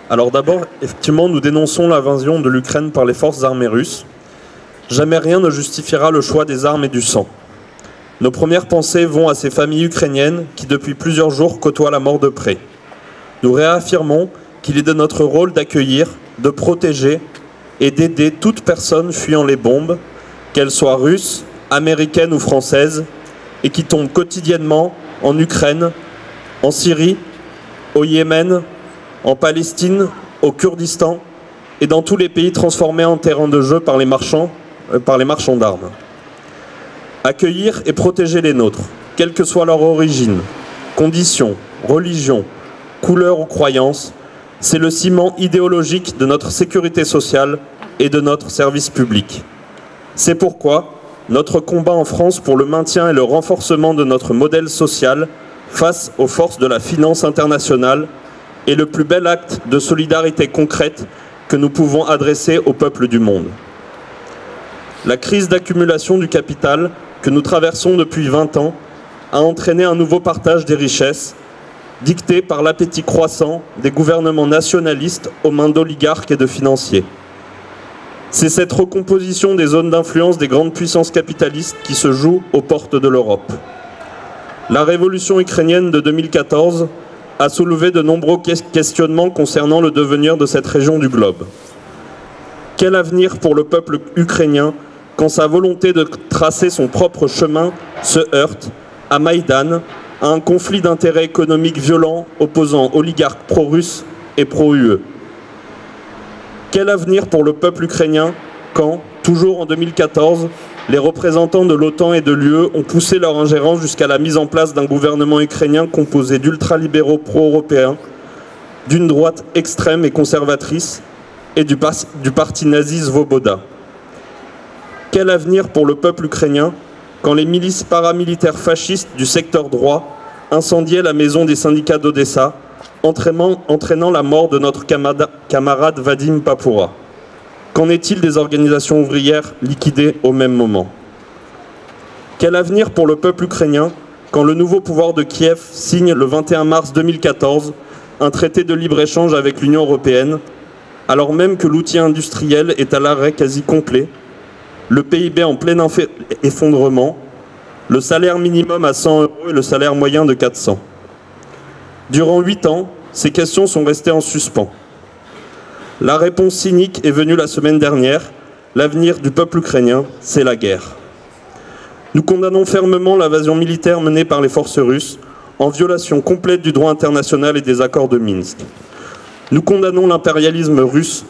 Alors d'abord, effectivement, nous dénonçons l'invasion de l'Ukraine par les forces armées russes. Jamais rien ne justifiera le choix des armes et du sang. Nos premières pensées vont à ces familles ukrainiennes qui, depuis plusieurs jours, côtoient la mort de près. Nous réaffirmons qu'il est de notre rôle d'accueillir, de protéger et d'aider toute personne fuyant les bombes, qu'elles soient russes, américaines ou françaises, et qui tombent quotidiennement en Ukraine, en Syrie, au Yémen, en Palestine, au Kurdistan et dans tous les pays transformés en terrain de jeu par les marchands d'armes. Accueillir et protéger les nôtres, quelle que soit leur origine, condition, religion, couleur ou croyance, c'est le ciment idéologique de notre sécurité sociale et de notre service public. C'est pourquoi notre combat en France pour le maintien et le renforcement de notre modèle social face aux forces de la finance internationale est le plus bel acte de solidarité concrète que nous pouvons adresser au peuple du monde. La crise d'accumulation du capital que nous traversons depuis 20 ans a entraîné un nouveau partage des richesses, dicté par l'appétit croissant des gouvernements nationalistes aux mains d'oligarques et de financiers. C'est cette recomposition des zones d'influence des grandes puissances capitalistes qui se joue aux portes de l'Europe. La révolution ukrainienne de 2014 a soulevé de nombreux questionnements concernant le devenir de cette région du globe. Quel avenir pour le peuple ukrainien quand sa volonté de tracer son propre chemin se heurte, à Maïdan, à un conflit d'intérêts économiques violent opposant oligarques pro-russes et pro-UE? Quel avenir pour le peuple ukrainien quand, toujours en 2014, les représentants de l'OTAN et de l'UE ont poussé leur ingérence jusqu'à la mise en place d'un gouvernement ukrainien composé d'ultralibéraux pro-européens, d'une droite extrême et conservatrice et du parti nazi Svoboda? Quel avenir pour le peuple ukrainien quand les milices paramilitaires fascistes du secteur droit incendiaient la maison des syndicats d'Odessa, entraînant la mort de notre camarade Vadim Papoura? Qu'en est-il des organisations ouvrières liquidées au même moment? Quel avenir pour le peuple ukrainien quand le nouveau pouvoir de Kiev signe le 21 mars 2014 un traité de libre-échange avec l'Union européenne, alors même que l'outil industriel est à l'arrêt quasi complet, le PIB en plein effondrement, le salaire minimum à 100 € et le salaire moyen de 400. Durant 8 ans, ces questions sont restées en suspens. La réponse cynique est venue la semaine dernière. L'avenir du peuple ukrainien, c'est la guerre. Nous condamnons fermement l'invasion militaire menée par les forces russes, en violation complète du droit international et des accords de Minsk. Nous condamnons l'impérialisme russe,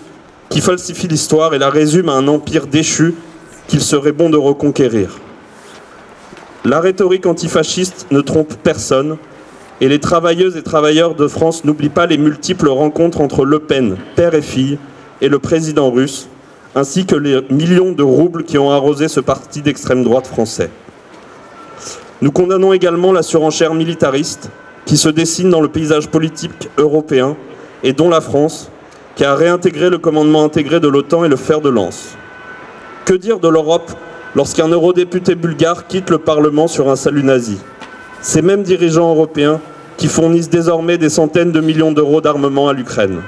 qui falsifie l'histoire et la résume à un empire déchu qu'il serait bon de reconquérir. La rhétorique antifasciste ne trompe personne, et les travailleuses et travailleurs de France n'oublient pas les multiples rencontres entre Le Pen, père et fille, et le président russe, ainsi que les millions de roubles qui ont arrosé ce parti d'extrême droite français. Nous condamnons également la surenchère militariste qui se dessine dans le paysage politique européen et dont la France, qui a réintégré le commandement intégré de l'OTAN et le fer de lance. Que dire de l'Europe lorsqu'un eurodéputé bulgare quitte le Parlement sur un salut nazi? Ces mêmes dirigeants européens qui fournissent désormais des centaines de millions d'euros d'armement à l'Ukraine.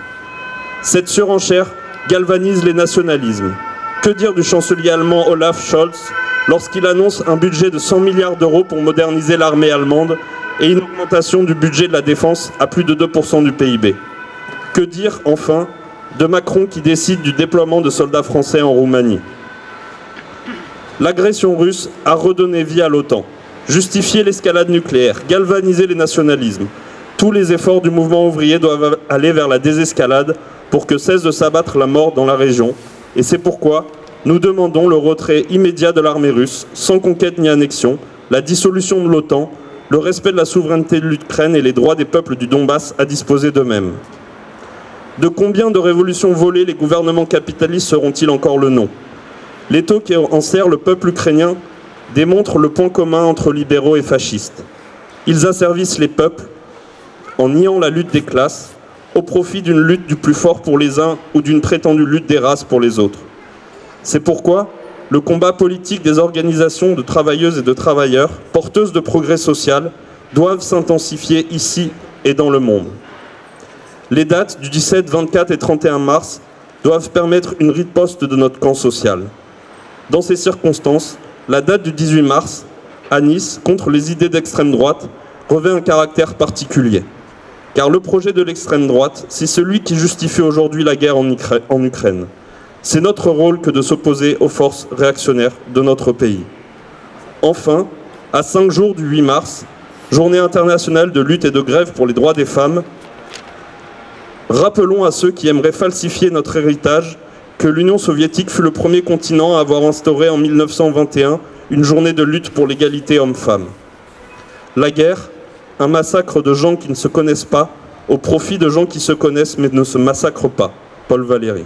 Cette surenchère galvanise les nationalismes. Que dire du chancelier allemand Olaf Scholz lorsqu'il annonce un budget de 100 milliards d'euros pour moderniser l'armée allemande et une augmentation du budget de la défense à plus de 2% du PIB? Que dire, enfin, de Macron qui décide du déploiement de soldats français en Roumanie? L'agression russe a redonné vie à l'OTAN, justifié l'escalade nucléaire, galvanisé les nationalismes. Tous les efforts du mouvement ouvrier doivent aller vers la désescalade pour que cesse de s'abattre la mort dans la région. Et c'est pourquoi nous demandons le retrait immédiat de l'armée russe, sans conquête ni annexion, la dissolution de l'OTAN, le respect de la souveraineté de l'Ukraine et les droits des peuples du Donbass à disposer d'eux-mêmes. De combien de révolutions volées les gouvernements capitalistes seront-ils encore le nom? L'étau qui enserre le peuple ukrainien démontre le point commun entre libéraux et fascistes. Ils asservissent les peuples en niant la lutte des classes au profit d'une lutte du plus fort pour les uns ou d'une prétendue lutte des races pour les autres. C'est pourquoi le combat politique des organisations de travailleuses et de travailleurs, porteuses de progrès social, doivent s'intensifier ici et dans le monde. Les dates du 17, 24 et 31 mars doivent permettre une riposte de notre camp social. Dans ces circonstances, la date du 18 mars, à Nice, contre les idées d'extrême droite, revêt un caractère particulier. Car le projet de l'extrême droite, c'est celui qui justifie aujourd'hui la guerre en Ukraine. C'est notre rôle que de s'opposer aux forces réactionnaires de notre pays. Enfin, à 5 jours du 8 mars, journée internationale de lutte et de grève pour les droits des femmes, rappelons à ceux qui aimeraient falsifier notre héritage que l'Union soviétique fut le premier continent à avoir instauré en 1921 une journée de lutte pour l'égalité homme-femme. La guerre, un massacre de gens qui ne se connaissent pas, au profit de gens qui se connaissent mais ne se massacrent pas. Paul Valéry.